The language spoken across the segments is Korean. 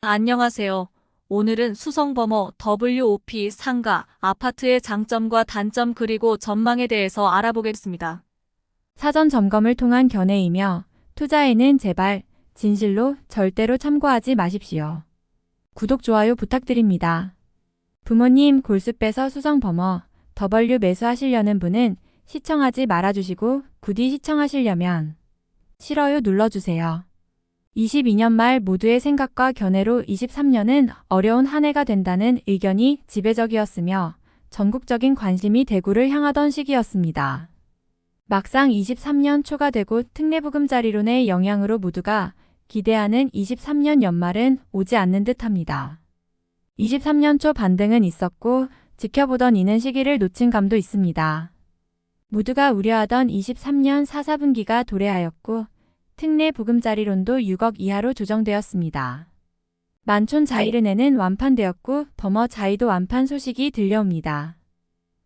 안녕하세요. 오늘은 수성버머 WOP 상가 아파트의 장점과 단점 그리고 전망에 대해서 알아보겠습니다. 사전 점검을 통한 견해이며 투자에는 제발 진실로 절대로 참고하지 마십시오. 구독, 좋아요 부탁드립니다. 부모님 골수 빼서 수성버머 W 매수하시려는 분은 시청하지 말아주시고 굳이 시청하시려면 싫어요 눌러주세요. 22년 말 모두의 생각과 견해로 23년은 어려운 한 해가 된다는 의견이 지배적이었으며 전국적인 관심이 대구를 향하던 시기였습니다. 막상 23년 초가 되고 특례보금자리론의 영향으로 모두가 기대하는 23년 연말은 오지 않는 듯합니다. 23년 초 반등은 있었고 지켜보던 이는 시기를 놓친 감도 있습니다. 모두가 우려하던 23년 4, 4분기가 도래하였고 특례보금자리론도 6억 이하로 조정되었습니다. 만촌 자이른에는 완판되었고 버머 자이도 완판 소식이 들려옵니다.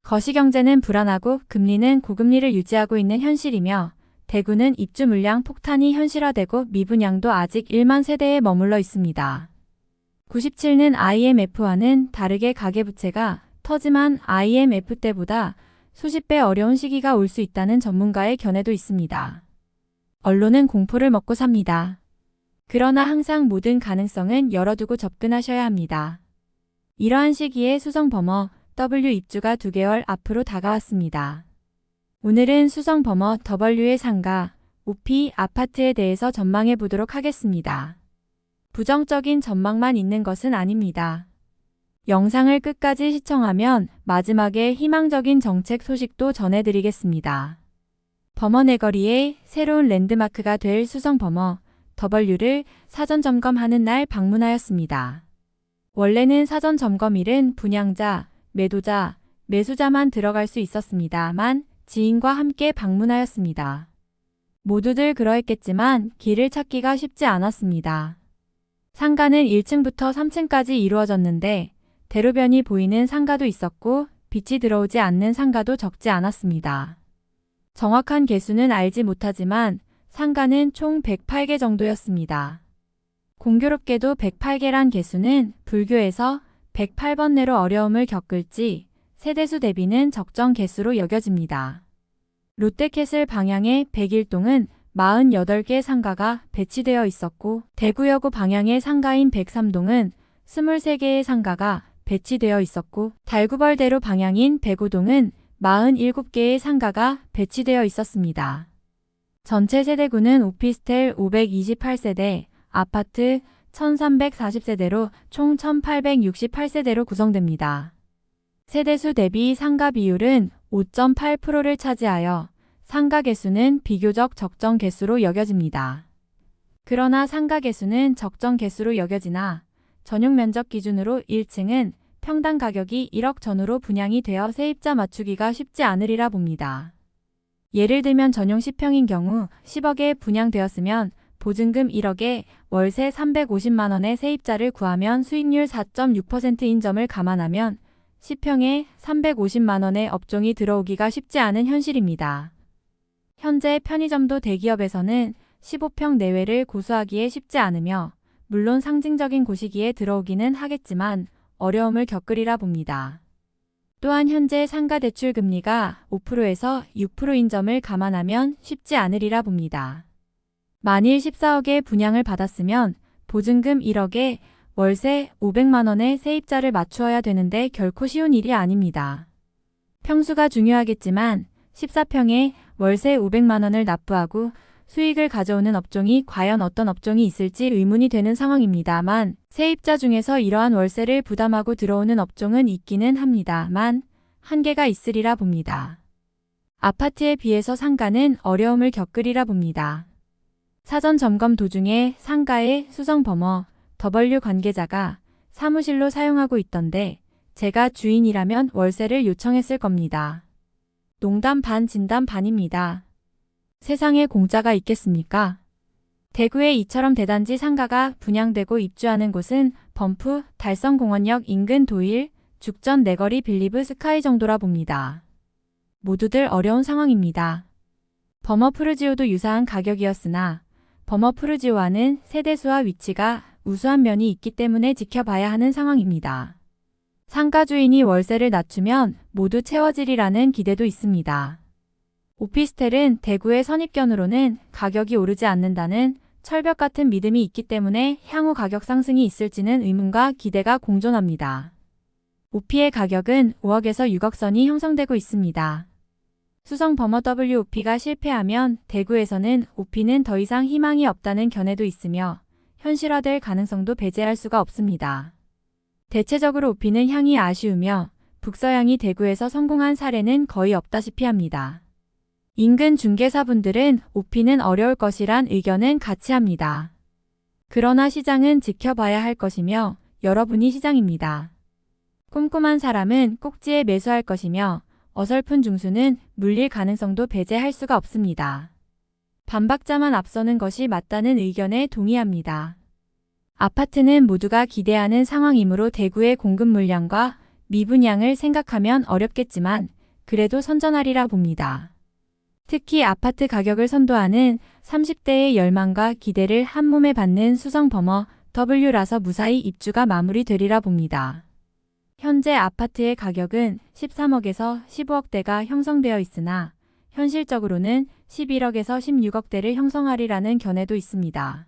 거시경제는 불안하고 금리는 고금리를 유지하고 있는 현실이며 대구는 입주 물량 폭탄이 현실화되고 미분양도 아직 1만 세대에 머물러 있습니다. 97는 IMF와는 다르게 가계부채가 터지만 IMF 때보다 수십 배 어려운 시기가 올 수 있다는 전문가의 견해도 있습니다. 언론은 공포를 먹고 삽니다. 그러나 항상 모든 가능성은 열어두고 접근하셔야 합니다. 이러한 시기에 수성버머 W 입주가 2개월 앞으로 다가왔습니다. 오늘은 수성버머 W의 상가, OP 아파트에 대해서 전망해 보도록 하겠습니다. 부정적인 전망만 있는 것은 아닙니다. 영상을 끝까지 시청하면 마지막에 희망적인 정책 소식도 전해드리겠습니다. 버머 내거리의 새로운 랜드마크가 될 수성버머 W를 사전 점검하는 날 방문하였습니다. 원래는 사전 점검일은 분양자, 매도자, 매수자만 들어갈 수 있었습니다만 지인과 함께 방문하였습니다. 모두들 그러했겠지만 길을 찾기가 쉽지 않았습니다. 상가는 1층부터 3층까지 이루어졌는데 대로변이 보이는 상가도 있었고 빛이 들어오지 않는 상가도 적지 않았습니다. 정확한 개수는 알지 못하지만 상가는 총 108개 정도였습니다. 공교롭게도 108개란 개수는 불교에서 108번 내로 어려움을 겪을지 세대수 대비는 적정 개수로 여겨집니다. 롯데캐슬 방향의 101동은 48개 상가가 배치되어 있었고 대구여고 방향의 상가인 103동은 23개의 상가가 배치되어 있었고 달구벌대로 방향인 105동은 47개의 상가가 배치되어 있었습니다. 전체 세대구는 오피스텔 528세대, 아파트 1340세대로 총 1868세대로 구성됩니다. 세대수 대비 상가 비율은 5.8%를 차지하여 상가 개수는 비교적 적정 개수로 여겨집니다. 그러나 상가 개수는 적정 개수로 여겨지나 전용 면적 기준으로 1층은 평당 가격이 1억 전후로 분양이 되어 세입자 맞추기가 쉽지 않으리라 봅니다. 예를 들면 전용 10평인 경우 10억에 분양되었으면 보증금 1억에 월세 350만원의 세입자를 구하면 수익률 4.6%인 점을 감안하면 10평에 350만원의 업종이 들어오기가 쉽지 않은 현실입니다. 현재 편의점도 대기업에서는 15평 내외를 고수하기에 쉽지 않으며 물론 상징적인 곳이기에 들어오기는 하겠지만 어려움을 겪으리라 봅니다. 또한 현재 상가 대출 금리가 5%에서 6%인 점을 감안하면 쉽지 않으리라 봅니다. 만일 14억의 분양을 받았으면 보증금 1억에 월세 500만원의 세입자를 맞추어야 되는데 결코 쉬운 일이 아닙니다. 평수가 중요하겠지만 14평에 월세 500만원을 납부하고 수익을 가져오는 업종이 과연 어떤 업종이 있을지 의문이 되는 상황입니다만 세입자 중에서 이러한 월세를 부담하고 들어오는 업종은 있기는 합니다만 한계가 있으리라 봅니다. 아파트에 비해서 상가는 어려움을 겪으리라 봅니다. 사전 점검 도중에 상가의 수성버머 W 관계자가 사무실로 사용하고 있던데 제가 주인이라면 월세를 요청했을 겁니다. 농담 반 진담 반입니다. 세상에 공짜가 있겠습니까? 대구에 이처럼 대단지 상가가 분양되고 입주하는 곳은 범프, 달성공원역 인근 도일, 죽전 내거리 빌리브 스카이 정도라 봅니다. 모두들 어려운 상황입니다. 버머 푸르지오도 유사한 가격이었으나 버머 푸르지오와는 세대수와 위치가 우수한 면이 있기 때문에 지켜봐야 하는 상황입니다. 상가 주인이 월세를 낮추면 모두 채워지리라는 기대도 있습니다. 오피스텔은 대구의 선입견으로는 가격이 오르지 않는다는 철벽 같은 믿음이 있기 때문에 향후 가격 상승이 있을지는 의문과 기대가 공존합니다. 오피의 가격은 5억에서 6억 선이 형성되고 있습니다. 수성 버머 WOP가 실패하면 대구에서는 오피는 더 이상 희망이 없다는 견해도 있으며 현실화될 가능성도 배제할 수가 없습니다. 대체적으로 오피는 향이 아쉬우며 북서향이 대구에서 성공한 사례는 거의 없다시피 합니다. 인근 중개사분들은 오피는 어려울 것이란 의견은 같이 합니다. 그러나 시장은 지켜봐야 할 것이며 여러분이 시장입니다. 꼼꼼한 사람은 꼭지에 매수할 것이며 어설픈 중수는 물릴 가능성도 배제할 수가 없습니다. 반박자만 앞서는 것이 맞다는 의견에 동의합니다. 아파트는 모두가 기대하는 상황이므로 대구의 공급 물량과 미분양을 생각하면 어렵겠지만 그래도 선전하리라 봅니다. 특히 아파트 가격을 선도하는 30대의 열망과 기대를 한몸에 받는 수성 버머 W라서 무사히 입주가 마무리되리라 봅니다. 현재 아파트의 가격은 13억에서 15억대가 형성되어 있으나 현실적으로는 11억에서 16억대를 형성하리라는 견해도 있습니다.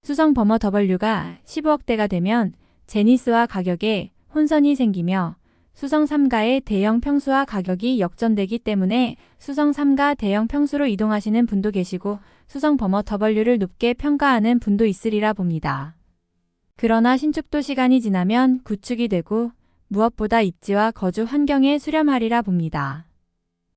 수성 버머 W가 15억대가 되면 제니스와 가격에 혼선이 생기며 수성 3가의 대형 평수와 가격이 역전되기 때문에 수성 3가 대형 평수로 이동하시는 분도 계시고 수성 버머 W를 높게 평가하는 분도 있으리라 봅니다. 그러나 신축도 시간이 지나면 구축이 되고 무엇보다 입지와 거주 환경에 수렴하리라 봅니다.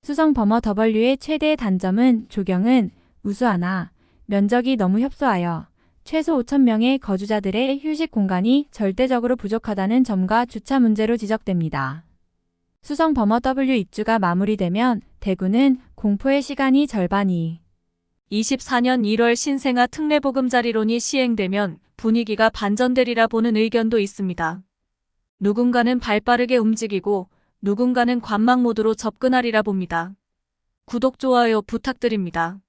수성 버머 W의 최대 단점은 조경은 우수하나 면적이 너무 협소하여 최소 5,000명의 거주자들의 휴식 공간이 절대적으로 부족하다는 점과 주차 문제로 지적됩니다. 수성 버머 W 입주가 마무리되면 대구는 공포의 시간이 절반이 24년 1월 신생아 특례보금자리론이 시행되면 분위기가 반전되리라 보는 의견도 있습니다. 누군가는 발빠르게 움직이고 누군가는 관망 모드로 접근하리라 봅니다. 구독, 좋아요 부탁드립니다.